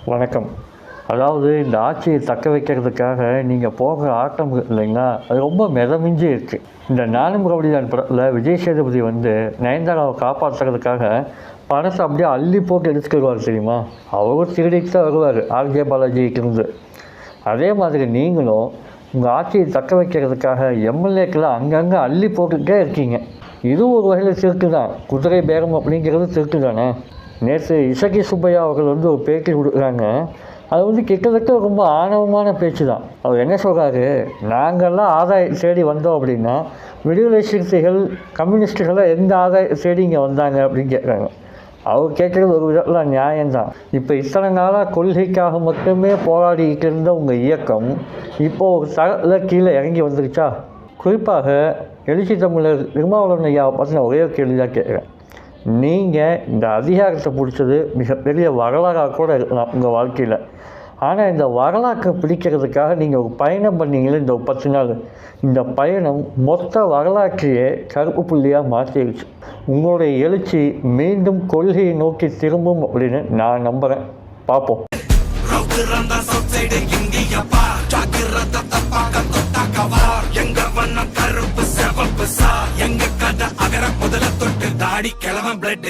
வணக்கம். அதாவது இந்த ஆட்சியை தக்க வைக்கிறதுக்காக நீங்கள் போகிற ஆட்டம் இல்லைங்களா, அது ரொம்ப மிதமிஞ்சி இருக்குது. இந்த நானும் ரவுடிதான் படத்தில் விஜய் சேதுபதி வந்து நயன்தாராவை காப்பாற்றுறதுக்காக பணத்தை அப்படியே அள்ளி போட்டு எடுத்துக்கிடுவார் தெரியுமா. அவரும் திருடிட்டு தான் வருவார் ஆர்ஜே பாலாஜிக்கிருந்து. அதே மாதிரி நீங்களும் உங்கள் ஆட்சியை தக்க வைக்கிறதுக்காக எம்எல்ஏக்களை அங்கங்கே அள்ளி போட்டுக்கிட்டே இருக்கீங்க. இதுவும் ஒரு வகையில் திருட்டு தான். குதிரை பேரம் அப்படிங்கிறது திருட்டு தானே. நேற்று இசக்கி சுப்பையா அவர்கள் வந்து ஒரு பேட்டி கொடுக்குறாங்க. அது வந்து கிட்டத்தட்ட ரொம்ப ஆணவமான பேச்சு தான். அவர் என்ன சொல்கிறாரு, நாங்கள்லாம் ஆதாயம் தேடி வந்தோம் அப்படின்னா விடுதலை சிறுத்தைகள் கம்யூனிஸ்டுகளாக எந்த ஆதாயம் தேடி இங்கே வந்தாங்க அப்படின்னு கேட்குறாங்க. அவர் கேட்குறது ஒரு விதத்தில் நியாயம்தான். இப்போ இத்தனை நாளாக கொள்கைக்காக மட்டுமே போராடிக்கிட்டு இருந்த உங்கள் இயக்கம் இப்போது ஒரு தரத்தில் கீழே இறங்கி வந்துருச்சா? குறிப்பாக எழுச்சி தமிழர் திருமாவளவன் ஐயாவை பற்றின ஒரே கேள்வி தான் கேட்குறேன். நீங்கள் இந்த அதிகாரத்தை பிடிச்சது மிகப்பெரிய வரலாறாக கூட இருக்கலாம் உங்கள் வாழ்க்கையில். ஆனால் இந்த வரலாற்றை பிடிக்கிறதுக்காக நீங்கள் ஒரு பயணம் பண்ணீங்களே இந்த 10 நாள், இந்த பயணம் மொத்த வரலாற்றையே கருப்பு புள்ளியாக மாற்றிடுச்சு. உங்களுடைய எழுச்சி மீண்டும் கொள்கையை நோக்கி திரும்பும் அப்படின்னு நான் நம்புகிறேன். பார்ப்போம். எங்க கதை அகர முதல தொட்டு தாடி கிழவன் பிளட்